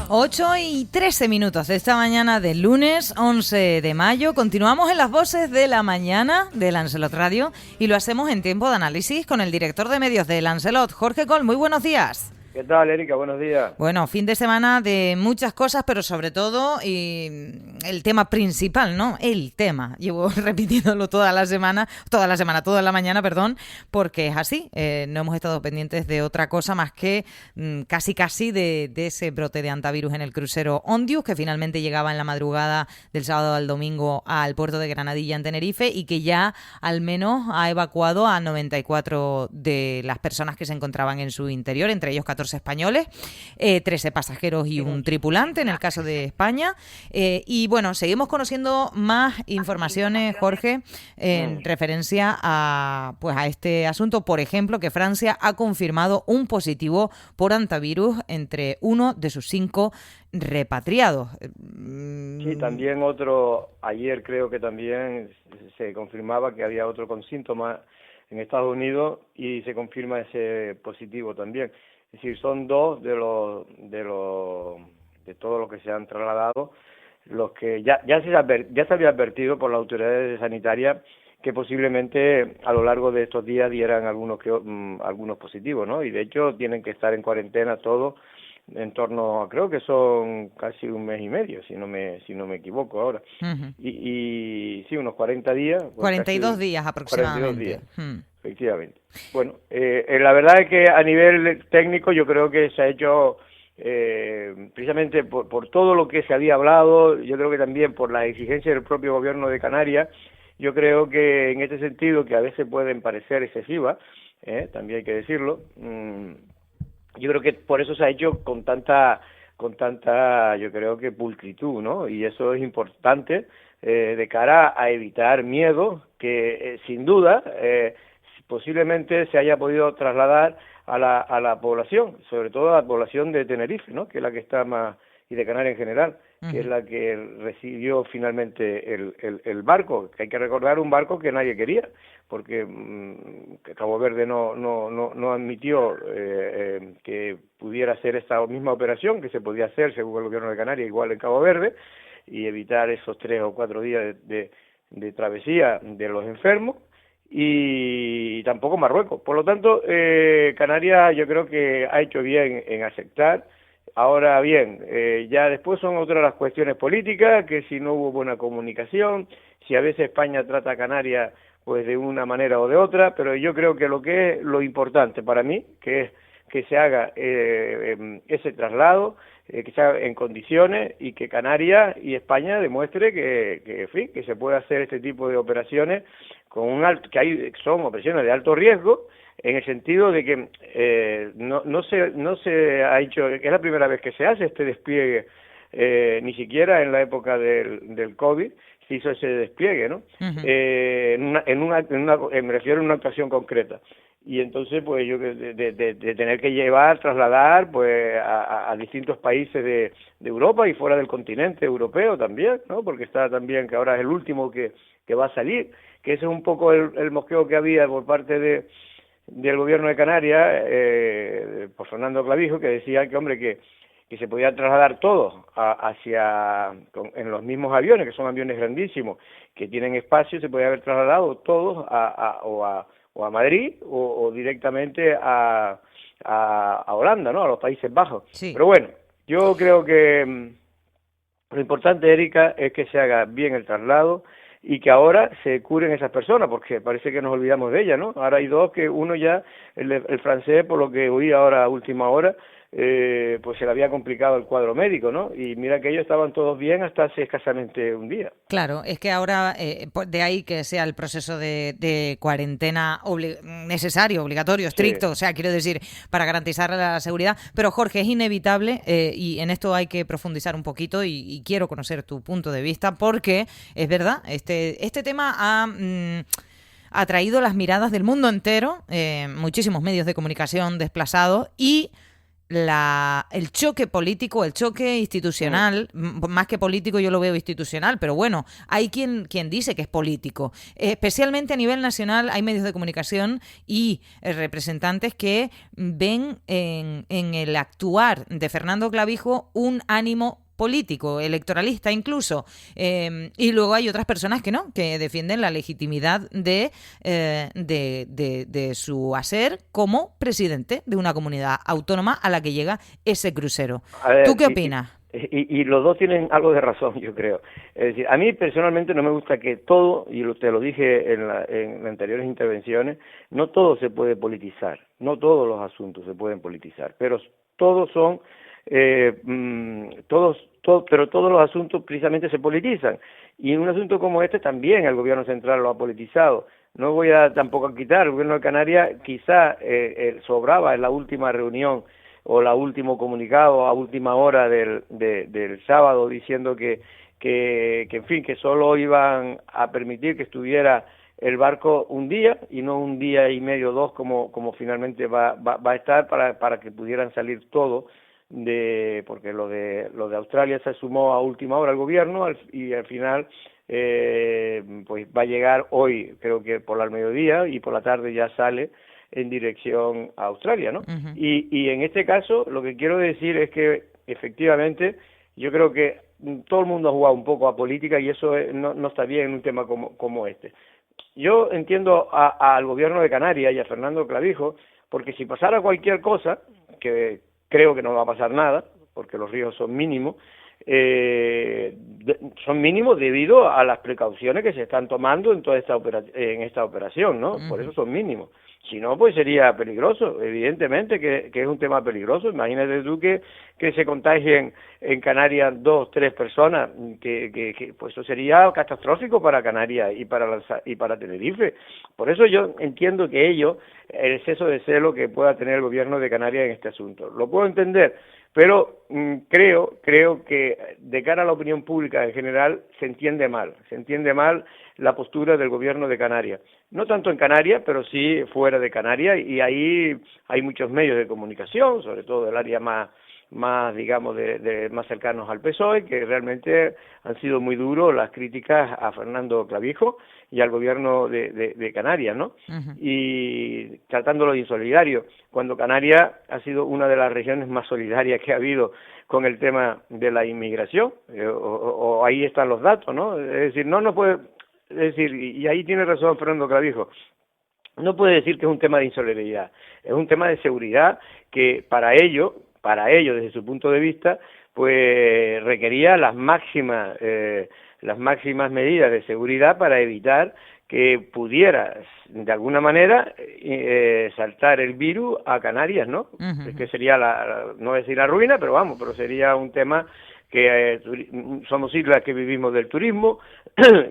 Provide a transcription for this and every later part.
8:13 de esta mañana del lunes 11 de mayo. Continuamos en las voces de la mañana de Lancelot Radio y lo hacemos en tiempo de análisis con el director de medios de Lancelot, Jorge Coll. Muy buenos días. ¿Qué tal, Erika? Buenos días. Bueno, fin de semana de muchas cosas, pero sobre todo el tema principal, ¿no? El tema. Llevo repitiéndolo toda la mañana, porque es así. No hemos estado pendientes de otra cosa más que casi de ese brote de hantavirus en el crucero Ondius, que finalmente llegaba en la madrugada del sábado al domingo al puerto de Granadilla en Tenerife y que ya al menos ha evacuado a 94 de las personas que se encontraban en su interior, entre ellos 14 españoles, 13 pasajeros y un tripulante en el caso de España. Y bueno, seguimos conociendo más informaciones, Jorge, en referencia a este asunto. Por ejemplo, que Francia ha confirmado un positivo por hantavirus entre uno de sus 5 repatriados. Sí, también otro, ayer creo que también se confirmaba que había otro con síntomas en Estados Unidos y se confirma ese positivo también. Es decir, son dos de todos los que se han trasladado, los que ya se había advertido por las autoridades sanitarias que posiblemente a lo largo de estos días dieran algunos positivos, ¿no? Y de hecho tienen que estar en cuarentena todos en torno a, creo que son casi un mes y medio, si no me equivoco ahora. Uh-huh. Y sí, unos 40 días. 42 días aproximadamente. 42 días. Efectivamente. Bueno, la verdad es que a nivel técnico yo creo que se ha hecho, precisamente por todo lo que se había hablado, yo creo que también por las exigencias del propio gobierno de Canarias, yo creo que en este sentido, que a veces pueden parecer excesivas, también hay que decirlo, yo creo que por eso se ha hecho con tanta, yo creo que pulcritud, ¿no? Y eso es importante de cara a evitar miedo que sin duda posiblemente se haya podido trasladar a la población, sobre todo a la población de Tenerife, ¿no? Que es la que está más, y de Canarias en general, que es la que recibió finalmente el barco, que hay que recordar, un barco que nadie quería, porque Cabo Verde no admitió que pudiera hacer esta misma operación que se podía hacer según el gobierno de Canarias, igual en Cabo Verde, y evitar esos 3 o 4 días de travesía de los enfermos, y tampoco Marruecos. Por lo tanto, Canarias yo creo que ha hecho bien en aceptar. Ahora bien, ya después son otras las cuestiones políticas, que si no hubo buena comunicación, si a veces España trata a Canarias pues de una manera o de otra, pero yo creo que lo importante para mí, que es que se haga ese traslado, que se haga en condiciones y que Canarias y España demuestre que se puede hacer este tipo de operaciones con son operaciones de alto riesgo, en el sentido de que no se ha hecho, es la primera vez que se hace este despliegue, ni siquiera en la época del COVID se hizo ese despliegue, ¿no? Uh-huh. Me refiero a una actuación concreta. Y entonces, pues yo de tener que trasladar pues a distintos países de Europa y fuera del continente europeo también, ¿no? Porque está también, que ahora es el último que va a salir, que ese es un poco el mosqueo que había por parte del gobierno de Canarias, por Fernando Clavijo, que decía que, hombre, que se podía trasladar todos en los mismos aviones, que son aviones grandísimos, que tienen espacio, se podía haber trasladado todos o a Madrid o directamente a Holanda, ¿no? A los Países Bajos. Sí. Pero bueno, yo creo que lo importante, Erika, es que se haga bien el traslado y que ahora se curen esas personas, porque parece que nos olvidamos de ellas, ¿no? Ahora hay dos, que uno ya, el francés, por lo que oí ahora a última hora, pues se le había complicado el cuadro médico, ¿no? Y mira que ellos estaban todos bien hasta hace escasamente un día. Claro, es que ahora, de ahí que sea el proceso de cuarentena necesario, obligatorio, estricto, sí. O sea, quiero decir, para garantizar la seguridad. Pero Jorge, es inevitable, y en esto hay que profundizar un poquito, y quiero conocer tu punto de vista, porque es verdad, este tema ha traído las miradas del mundo entero, muchísimos medios de comunicación desplazados, y el choque político, el choque institucional, más que político yo lo veo institucional, pero bueno, hay quien dice que es político. Especialmente a nivel nacional hay medios de comunicación y representantes que ven en el actuar de Fernando Clavijo un ánimo político, electoralista incluso, y luego hay otras personas que no, que defienden la legitimidad de su hacer como presidente de una comunidad autónoma a la que llega ese crucero. A ver, ¿Tú qué opinas? Y los dos tienen algo de razón, yo creo. Es decir, a mí personalmente no me gusta que todo, y te lo dije en anteriores intervenciones, no todo se puede politizar, no todos los asuntos se pueden politizar, pero todos son pero todos los asuntos precisamente se politizan, y en un asunto como este también el gobierno central lo ha politizado. No voy a tampoco quitar, el gobierno de Canarias quizá sobraba en la última reunión o la último comunicado a última hora del sábado diciendo que en fin, que solo iban a permitir que estuviera el barco un día y no un día y medio, dos, como finalmente va a estar, para que pudieran salir todos, porque lo de Australia se sumó a última hora al gobierno y al final pues va a llegar hoy, creo que por el mediodía, y por la tarde ya sale en dirección a Australia, ¿no? Uh-huh. Y en este caso lo que quiero decir es que efectivamente yo creo que todo el mundo ha jugado un poco a política y eso no está bien en un tema como este. Yo entiendo al gobierno de Canarias y a Fernando Clavijo, porque si pasara cualquier cosa, que creo que no va a pasar nada, porque los ríos son mínimos, son mínimos debido a las precauciones que se están tomando en toda esta operación, ¿no? Uh-huh. Por eso son mínimos. Si no, pues sería peligroso, evidentemente que es un tema peligroso. Imagínate tú que se contagien en Canarias 2, 3 personas, que pues eso sería catastrófico para Canarias y para Tenerife. Por eso yo entiendo que el exceso de celo que pueda tener el gobierno de Canarias en este asunto, lo puedo entender, pero creo que de cara a la opinión pública en general se entiende mal la postura del gobierno de Canarias. No tanto en Canarias, pero sí fuera de Canarias, y ahí hay muchos medios de comunicación, sobre todo del área más digamos, más cercanos al PSOE, que realmente han sido muy duros las críticas a Fernando Clavijo y al gobierno de Canarias, ¿no? Uh-huh. Y tratándolo de insolidario, cuando Canarias ha sido una de las regiones más solidarias que ha habido con el tema de la inmigración, o ahí están los datos, ¿no? Es decir, no puede, es decir, y ahí tiene razón Fernando Clavijo, no puede decir que es un tema de insolidaridad, es un tema de seguridad que para ello, desde su punto de vista, pues requería las máximas medidas de seguridad para evitar que pudiera, de alguna manera, saltar el virus a Canarias, ¿no? Uh-huh. Es que sería no decir la ruina, pero sería un tema que somos islas que vivimos del turismo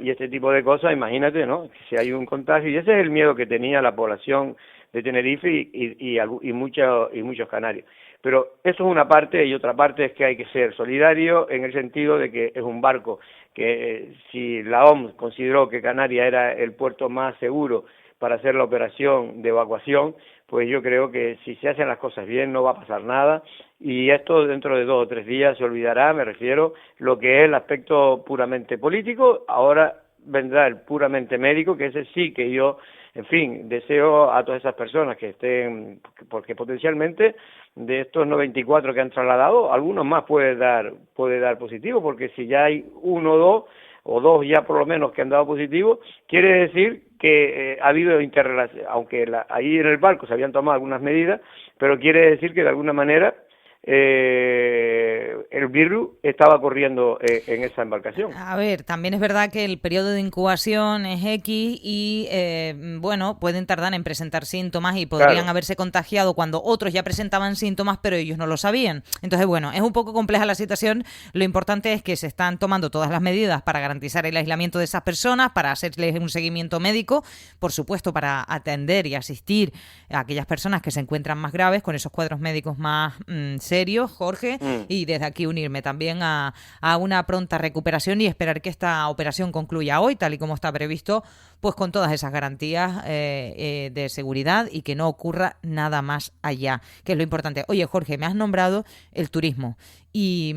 y este tipo de cosas, imagínate, ¿no? Si hay un contagio, y ese es el miedo que tenía la población de Tenerife y muchos canarios. Pero eso es una parte, y otra parte es que hay que ser solidario en el sentido de que es un barco que si la OMS consideró que Canarias era el puerto más seguro para hacer la operación de evacuación, pues yo creo que si se hacen las cosas bien no va a pasar nada, y esto dentro de 2 o 3 días se olvidará, me refiero, lo que es el aspecto puramente político. Ahora vendrá el puramente médico, que ese sí que yo, en fin, deseo a todas esas personas que estén, porque potencialmente de estos 94 que han trasladado, algunos más puede dar positivo, porque si ya hay 1 o 2 ya por lo menos que han dado positivo, quiere decir que ha habido interrelación, aunque ahí en el barco se habían tomado algunas medidas, pero quiere decir que de alguna manera el virus estaba corriendo en esa embarcación. A ver, también es verdad que el periodo de incubación es X y, bueno, pueden tardar en presentar síntomas y podrían haberse contagiado cuando otros ya presentaban síntomas, pero ellos no lo sabían. Entonces, bueno, es un poco compleja la situación. Lo importante es que se están tomando todas las medidas para garantizar el aislamiento de esas personas, para hacerles un seguimiento médico, por supuesto, para atender y asistir a aquellas personas que se encuentran más graves, con esos cuadros médicos más serios, Jorge, y desde desde aquí unirme también a una pronta recuperación y esperar que esta operación concluya hoy, tal y como está previsto, pues con todas esas garantías de seguridad y que no ocurra nada más allá, que es lo importante. Oye, Jorge, me has nombrado el turismo y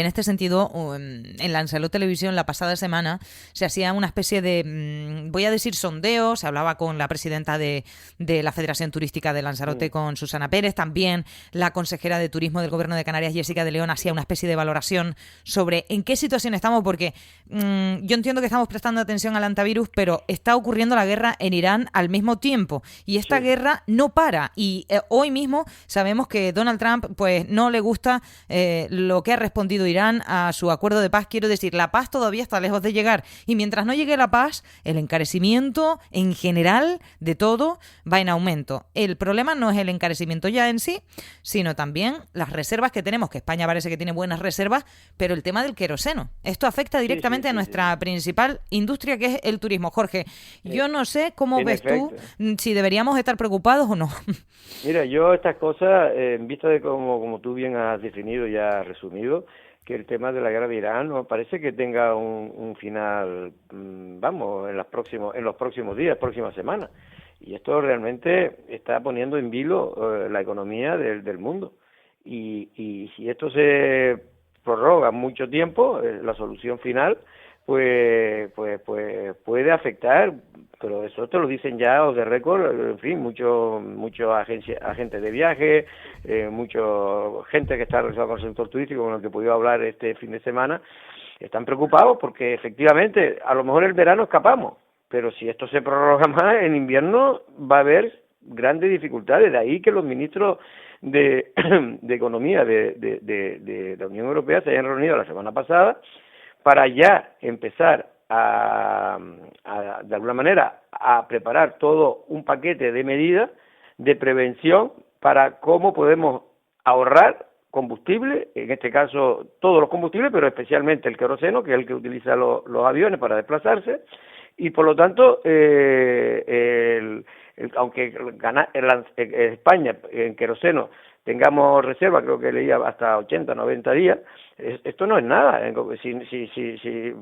en este sentido, en Lanzarote Televisión la pasada semana se hacía una especie de, voy a decir sondeo, se hablaba con la presidenta de la Federación Turística de Lanzarote, con Susana Pérez, también la consejera de Turismo del Gobierno de Canarias, Jessica de León, hacía una especie de valoración sobre en qué situación estamos, porque yo entiendo que estamos prestando atención al antivirus, pero está ocurriendo la guerra en Irán al mismo tiempo, y esta guerra no para, y hoy mismo sabemos que Donald Trump pues no le gusta lo que ha respondido Irán a su acuerdo de paz. Quiero decir, la paz todavía está lejos de llegar y mientras no llegue la paz, el encarecimiento en general de todo va en aumento. El problema no es el encarecimiento ya en sí, sino también las reservas que tenemos, que España parece que tiene buenas reservas, pero el tema del queroseno. Esto afecta directamente a nuestra principal industria, que es el turismo. Jorge, yo no sé cómo ves tú si deberíamos estar preocupados o no. Mira, yo estas cosas, en vista de como tú bien has definido y has resumido, que el tema de la guerra de Irán no parece que tenga un final, vamos, en los próximos días, próximas semanas. Y esto realmente está poniendo en vilo la economía del mundo. Y si esto se prorroga mucho tiempo, la solución final, pues puede afectar, pero eso te lo dicen ya off the record, en fin, muchos agentes de viaje, mucha gente que está relacionada con el sector turístico, con el que he podido hablar este fin de semana, están preocupados porque efectivamente a lo mejor el verano escapamos, pero si esto se prorroga más, en invierno va a haber grandes dificultades. De ahí que los ministros de Economía de la Unión Europea se hayan reunido la semana pasada para ya empezar de alguna manera a preparar todo un paquete de medidas de prevención para cómo podemos ahorrar combustible, en este caso todos los combustibles, pero especialmente el queroseno, que es el que utiliza los aviones para desplazarse, y por lo tanto, aunque España en queroseno tengamos reserva, creo que leía hasta 80, 90 días, esto no es nada,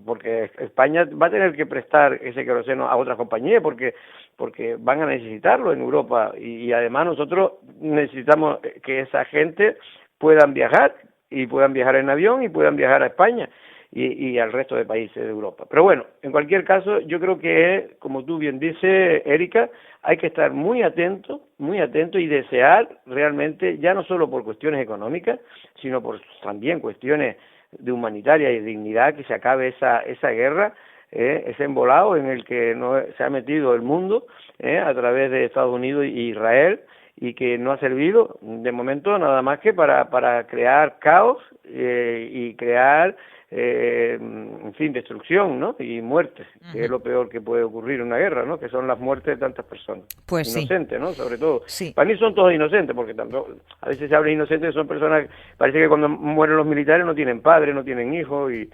porque España va a tener que prestar ese queroseno a otras compañías porque van a necesitarlo en Europa y además nosotros necesitamos que esa gente puedan viajar en avión y puedan viajar a España y al resto de países de Europa. Pero bueno, en cualquier caso, yo creo que, como tú bien dices, Erika, hay que estar muy atento y desear realmente, ya no solo por cuestiones económicas, sino por también cuestiones de humanitaria y dignidad, que se acabe esa guerra, ese embolado en el que se ha metido el mundo a través de Estados Unidos y Israel, y que no ha servido de momento nada más que para crear caos y crear en fin, destrucción, ¿no? Y muertes, que es lo peor que puede ocurrir en una guerra, ¿no? Que son las muertes de tantas personas. Pues inocentes, ¿no? Sobre todo. Sí. Para mí son todos inocentes, porque tampoco, a veces se habla de inocentes, son personas, parece que cuando mueren los militares no tienen padre, no tienen hijos, y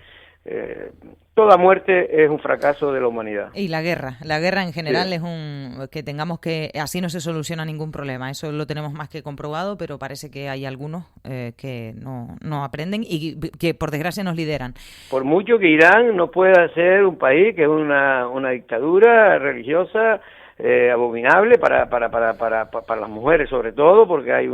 toda muerte es un fracaso de la humanidad. Y la guerra en general es que tengamos que, así no se soluciona ningún problema, eso lo tenemos más que comprobado, pero parece que hay algunos que no aprenden y que por desgracia nos lideran. Por mucho que Irán no pueda ser un país que es una dictadura religiosa abominable para las mujeres sobre todo, porque hay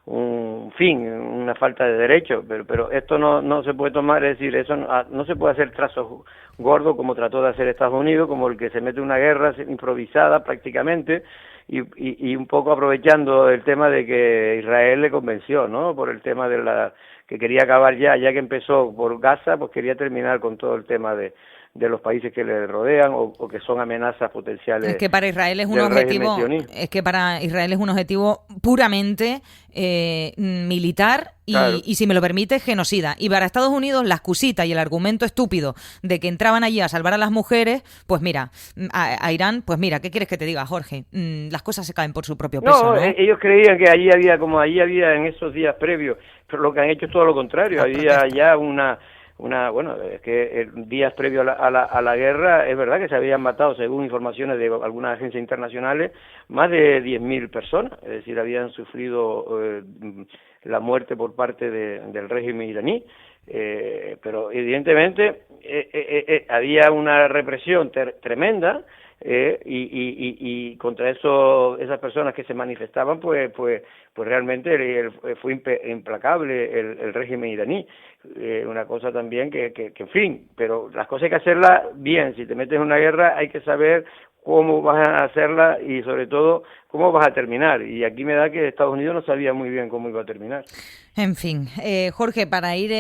una falta de derechos, pero esto no se puede tomar, es decir, eso no se puede hacer trazos gordos como trató de hacer Estados Unidos, como el que se mete en una guerra improvisada prácticamente y un poco aprovechando el tema de que Israel le convenció, ¿no? Por el tema que quería acabar ya que empezó por Gaza, pues quería terminar con todo el tema de los países que le rodean o que son amenazas potenciales. Es que para Israel es un objetivo puramente militar y, claro, y si me lo permite, genocida. Y para Estados Unidos la excusita y el argumento estúpido de que entraban allí a salvar a las mujeres, pues mira, a Irán, pues mira, ¿qué quieres que te diga, Jorge? Las cosas se caen por su propio peso, ¿no? Ellos creían que allí había en esos días previos, pero lo que han hecho es todo lo contrario. Había ya es que días previos a la guerra es verdad que se habían matado, según informaciones de algunas agencias internacionales, más de 10.000 personas, es decir, habían sufrido la muerte por parte del régimen iraní, pero evidentemente había una represión tremenda, y contra esas personas que se manifestaban, pues realmente fue implacable el régimen iraní. Una cosa también que en fin, pero las cosas hay que hacerlas bien. Si te metes en una guerra hay que saber cómo vas a hacerla y sobre todo cómo vas a terminar. Y aquí me da que Estados Unidos no sabía muy bien cómo iba a terminar. En fin, Jorge, para ir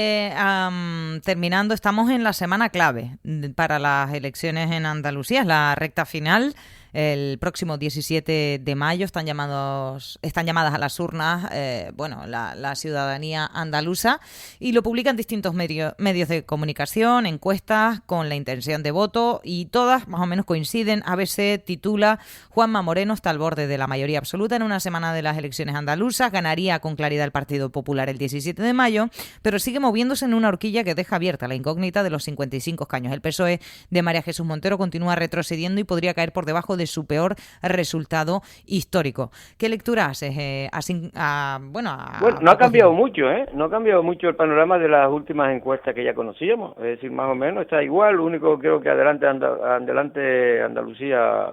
terminando, estamos en la semana clave para las elecciones en Andalucía, es la recta final. El próximo 17 de mayo están llamadas a las urnas, la ciudadanía andaluza, y lo publican distintos medios de comunicación, encuestas con la intención de voto, y todas más o menos coinciden. ABC titula: Juanma Moreno está al borde de la mayoría absoluta en una semana de las elecciones andaluzas, ganaría con claridad el Partido Popular el 17 de mayo, pero sigue moviéndose en una horquilla que deja abierta la incógnita de los 55 escaños. El PSOE de María Jesús Montero continúa retrocediendo y podría caer por debajo de su peor resultado histórico. ¿Qué lectura haces? No ha cambiado mucho, no ha cambiado mucho el panorama de las últimas encuestas que ya conocíamos, es decir, más o menos está igual. Lo único, creo que adelante Andalucía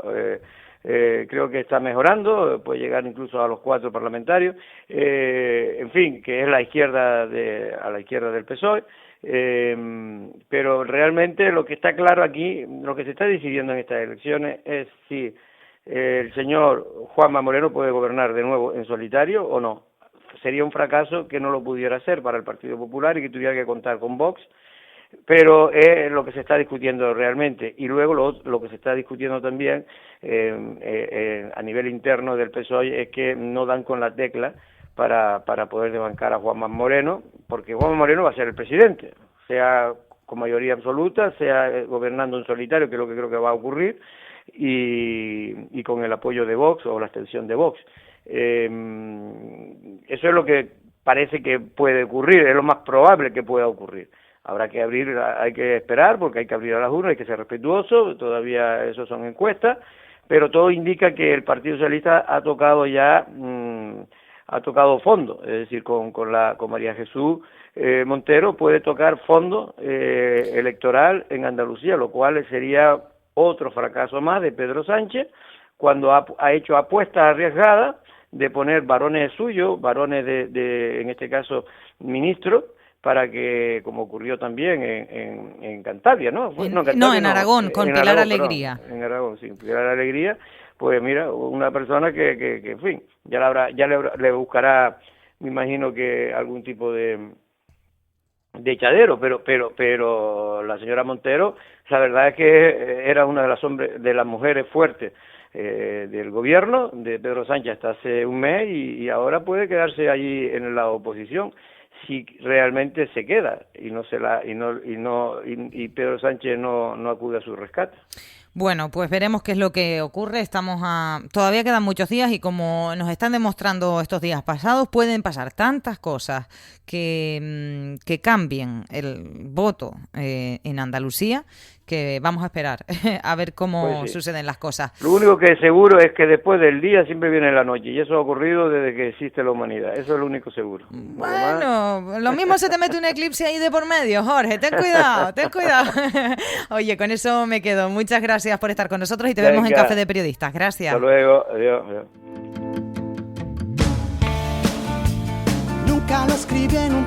creo que está mejorando, puede llegar incluso a los 4 parlamentarios, en fin, que es a la izquierda del PSOE. Pero realmente lo que está claro aquí, lo que se está decidiendo en estas elecciones es si el señor Juanma Moreno puede gobernar de nuevo en solitario o no. Sería un fracaso que no lo pudiera hacer para el Partido Popular y que tuviera que contar con Vox, pero es lo que se está discutiendo realmente. Y luego lo que se está discutiendo también a nivel interno del PSOE es que no dan con la tecla para poder desbancar a Juanma Moreno, porque Juanma Moreno va a ser el presidente, sea con mayoría absoluta, sea gobernando en solitario, que es lo que creo que va a ocurrir, y con el apoyo de Vox o la abstención de Vox. Eso es lo que parece que puede ocurrir, es lo más probable que pueda ocurrir. Habrá que hay que esperar, porque hay que abrir a las urnas, hay que ser respetuoso, todavía eso son encuestas, pero todo indica que el Partido Socialista ha tocado fondo, es decir, con María Jesús Montero puede tocar fondo electoral en Andalucía, lo cual sería otro fracaso más de Pedro Sánchez, cuando ha hecho apuestas arriesgadas de poner varones suyos, varones en este caso ministros, para que, como ocurrió también en Cantabria, ¿no? En Aragón, con Pilar Alegría. En Aragón, sí, Pilar Alegría. Pues mira, una persona que en fin, ya le buscará, me imagino que algún tipo de echadero, pero la señora Montero, la verdad es que era una de las mujeres fuertes del gobierno de Pedro Sánchez hasta hace un mes y ahora puede quedarse allí en la oposición si realmente se queda y Pedro Sánchez no acude a su rescate. Bueno, pues veremos qué es lo que ocurre. Todavía quedan muchos días y como nos están demostrando estos días pasados, pueden pasar tantas cosas que cambien el voto en Andalucía, que vamos a esperar a ver cómo suceden las cosas. Lo único que es seguro es que después del día siempre viene la noche, y eso ha ocurrido desde que existe la humanidad. Eso es lo único seguro. Bueno, lo mismo se te mete un eclipse ahí de por medio, Jorge. Ten cuidado, ten cuidado. Oye, con eso me quedo. Muchas gracias por estar con nosotros y te vemos en Café de Periodistas. Gracias. Hasta luego. Adiós. Nunca lo escribí en un